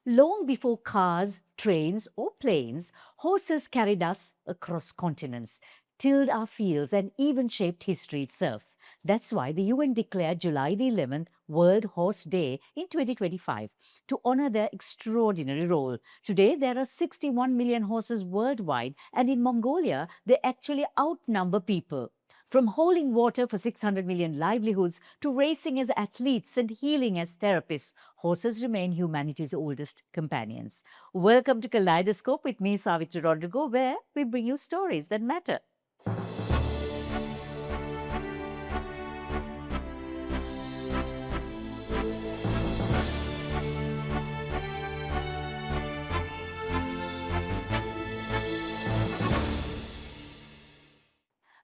Long before cars, trains, or planes, horses carried us across continents, tilled our fields, and even shaped history itself. That's why the UN declared July the 11th World Horse Day in 2025 to honor their extraordinary role. Today, there are 61 million horses worldwide, and in Mongolia, they actually outnumber people. From holding water for 600 million livelihoods to racing as athletes and healing as therapists, horses remain humanity's oldest companions. Welcome to Kaleidoscope with me, Savitri Rodrigo, where we bring you stories that matter.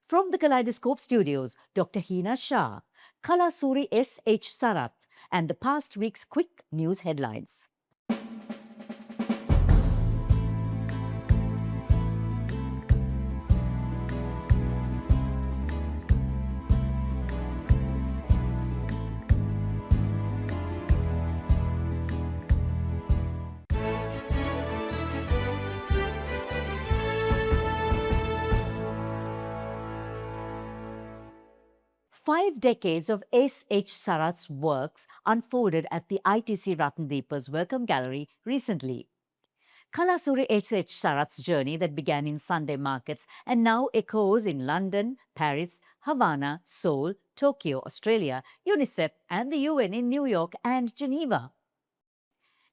From the Kaleidoscope studios, Dr. Hina Shah, Soori S H Sarath, and the past week's quick news headlines. 5 decades of S. H. Sarath's works unfolded at the ITC Ratndeepa's Welcome Gallery recently. Soori S. H. Sarath's journey that began in Sunday markets and now echoes in London, Paris, Havana, Seoul, Tokyo, Australia, UNICEF and the UN in New York and Geneva.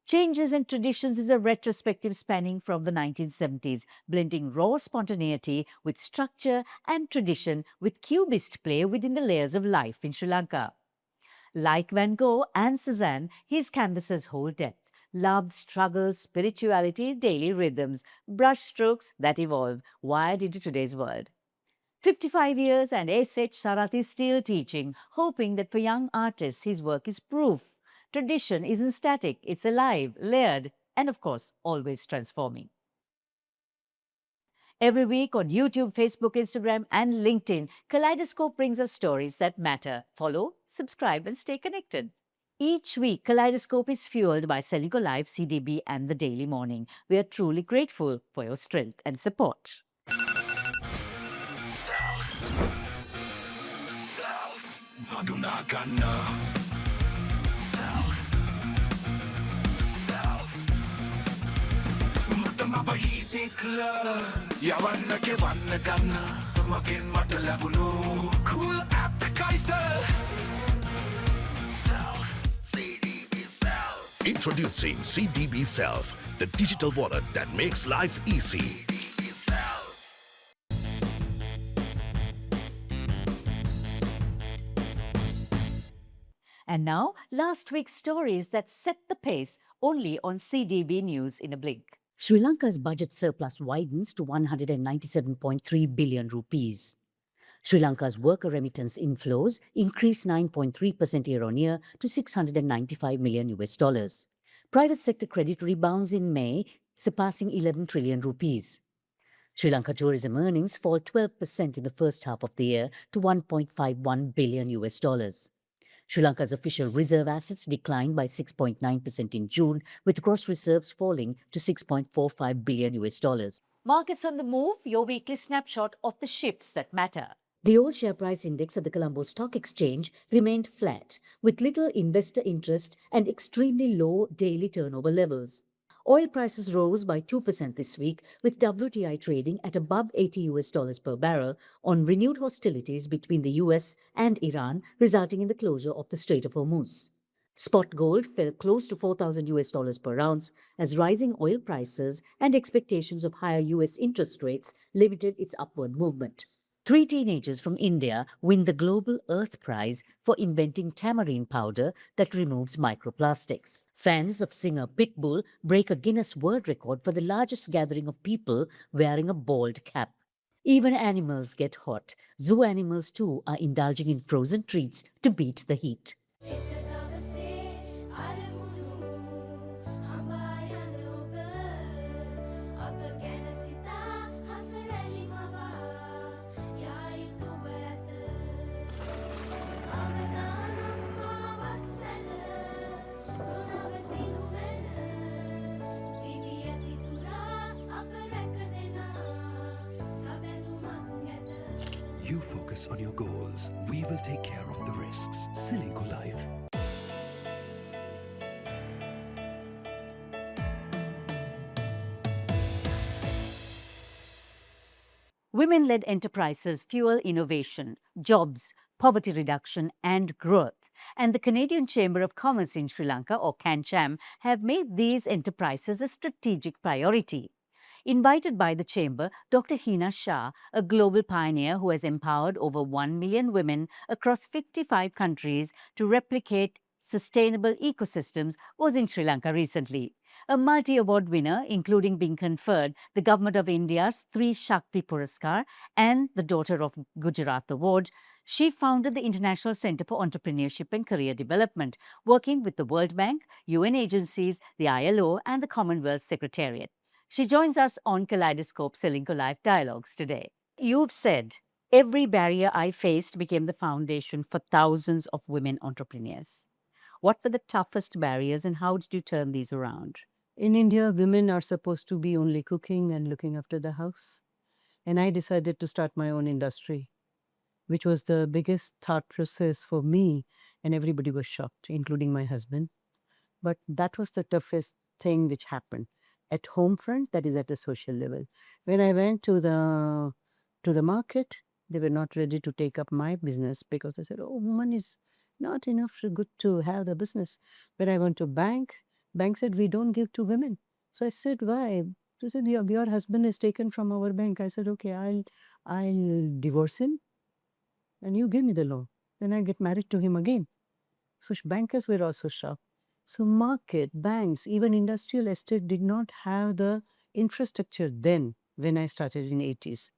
Changes and Traditions is a retrospective spanning from the 1970s, blending raw spontaneity with structure and tradition with cubist play within the layers of life in Sri Lanka. Like Van Gogh and Cezanne, his canvases hold depth, loved struggles, spirituality, daily rhythms, brushstrokes that evolve, wired into today's world. 55 years and S. H. Sarath is still teaching, hoping that for young artists his work is proof. Tradition isn't static, it's alive, layered, and of course, always transforming. Every week on YouTube, Facebook, Instagram, and LinkedIn, Kaleidoscope brings us stories that matter. Follow, subscribe, and stay connected. Each week, Kaleidoscope is fueled by SriLanka Live, CDB, and The Daily Morning. We are truly grateful for your strength and support. Cool appetizer. Introducing CDB Self, the digital wallet that makes life easy. And now, last week's stories that set the pace only on CDB News in a blink. Sri Lanka's budget surplus widens to 197.3 billion rupees. Sri Lanka's worker remittance inflows increased 9.3% year-on-year to $695 million. Private sector credit rebounds in May, surpassing 11 trillion rupees. Sri Lanka tourism earnings fall 12% in the first half of the year to $1.51 billion. Sri Lanka's official reserve assets declined by 6.9% in June, with gross reserves falling to $6.45 billion. Markets on the move, your weekly snapshot of the shifts that matter. The old share price index at the Colombo Stock Exchange remained flat, with little investor interest and extremely low daily turnover levels. Oil prices rose by 2% this week, with WTI trading at above $80 per barrel on renewed hostilities between the US and Iran, resulting in the closure of the Strait of Hormuz. Spot gold fell close to $4,000 per ounce as rising oil prices and expectations of higher US interest rates limited its upward movement. 3 teenagers from India win the Global Earth Prize for inventing tamarind powder that removes microplastics. Fans of singer Pitbull break a Guinness World Record for the largest gathering of people wearing a bald cap. Even animals get hot. Zoo animals too are indulging in frozen treats to beat the heat. focus on your goals. We will take care of the risks. SriLanka Life. Women led enterprises fuel innovation, jobs, poverty reduction, and growth. And the Canadian Chamber of Commerce in Sri Lanka, or CanCham, have made these enterprises a strategic priority. Invited by the Chamber, Dr. Hina Shah, a global pioneer who has empowered over 1 million women across 55 countries to replicate sustainable ecosystems, was in Sri Lanka recently. A multi-award winner, including being conferred the Government of India's Sri Shakti Puraskar and the Daughter of Gujarat Award, she founded the International Center for Entrepreneurship and Career Development, working with the World Bank, UN agencies, the ILO, and the Commonwealth Secretariat. She joins us on Kaleidoscope SriLanka Live Dialogues today. You've said, every barrier I faced became the foundation for thousands of women entrepreneurs. What were the toughest barriers and how did you turn these around? In India, women are supposed to be only cooking and looking after the house. And I decided to start my own industry, which was the biggest thought process for me. And everybody was shocked, including my husband. But that was the toughest thing which happened. At home front, that is at a social level. When I went to the market, they were not ready to take up my business because they said, "Oh, woman is not enough good to have the business." When I went to bank said, "We don't give to women." So I said, "Why?" They said, your husband is taken from our bank." I said, "Okay, I'll divorce him and you give me the loan. Then I get married to him again." So bankers were also shocked. So market, banks, even industrial estate did not have the infrastructure then when I started in 80s.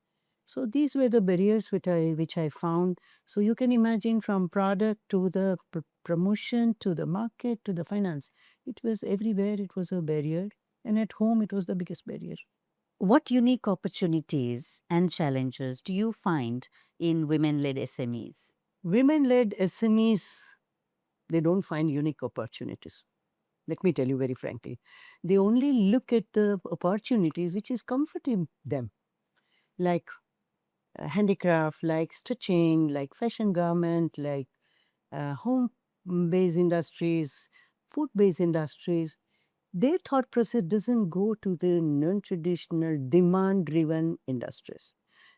So these were the barriers which I found. So you can imagine from product to the promotion to the market to the finance. It was everywhere, it was a barrier. And at home, it was the biggest barrier. What unique opportunities and challenges do you find in women led SMEs? Women-led SMEs, they don't find unique opportunities. Let me tell you very frankly. They only look at the opportunities which is comforting them, like handicraft, like stitching, like fashion garment, like home-based industries, food-based industries. Their thought process doesn't go to the non-traditional demand-driven industries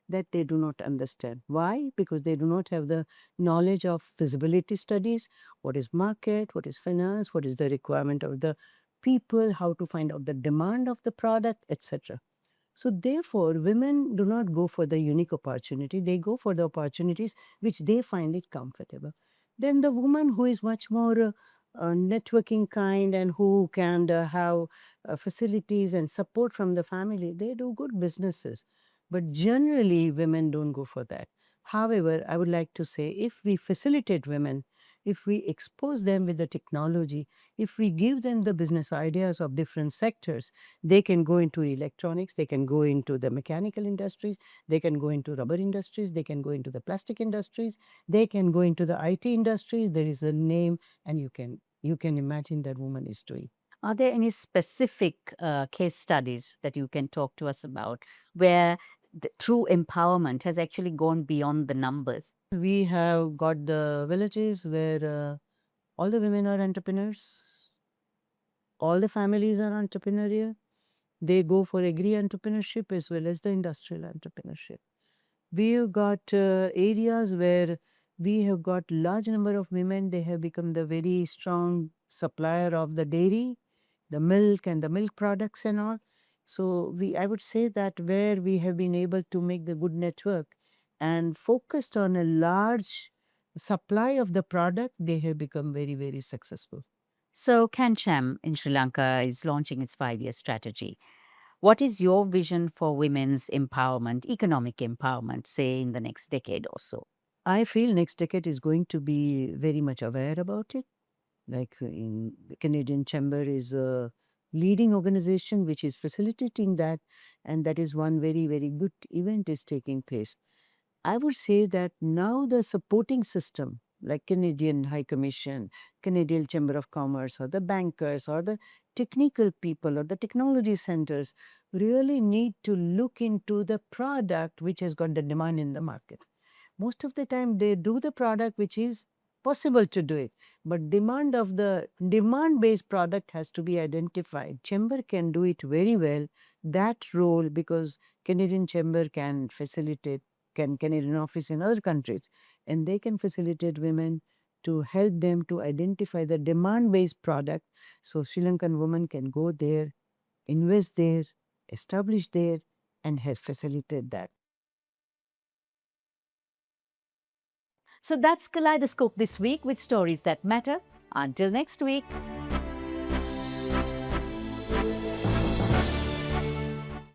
that they do not understand. Why? Because they do not have the knowledge of feasibility studies, what is market, what is finance, what is the requirement of the people, how to find out the demand of the product, etc. So therefore, women do not go for the unique opportunity. They go for the opportunities which they find it comfortable. Then the woman who is much more networking kind and who can have facilities and support from the family, they do good businesses. But generally, women don't go for that. However, I would like to say if we facilitate women, if we expose them with the technology, if we give them the business ideas of different sectors, they can go into electronics, they can go into the mechanical industries, they can go into rubber industries, they can go into the plastic industries, they can go into the IT industry. There is a name, and you can imagine that woman is doing. Are there any specific case studies that you can talk to us about where the true empowerment has actually gone beyond the numbers? We have got the villages where all the women are entrepreneurs, all the families are entrepreneurial. They go for agri entrepreneurship as well as the industrial entrepreneurship. We have got areas where we have got large number of women. They have become the very strong supplier of the dairy, the milk and the milk products and all. So I would say that where we have been able to make the good network and focused on a large supply of the product, they have become very, very successful. So, Kancham in Sri Lanka is launching its 5-year strategy. What is your vision for women's empowerment, economic empowerment, say in the next decade or so? I feel next decade is going to be very much aware about it. Like in the Canadian Chamber is a leading organization which is facilitating that, and that is one very, very good event is taking place. I would say that now the supporting system, like Canadian High Commission, Canadian Chamber of Commerce, or the bankers, or the technical people, or the technology centers, really need to look into the product which has got the demand in the market. Most of the time they do the product which is possible to do it, but demand-based product has to be identified. Chamber can do it very well, that role, because Canadian Chamber can facilitate, Canadian office in other countries, and they can facilitate women to help them to identify the demand-based product. So Sri Lankan women can go there, invest there, establish there, and help facilitate that. So that's Kaleidoscope this week with stories that matter. Until next week.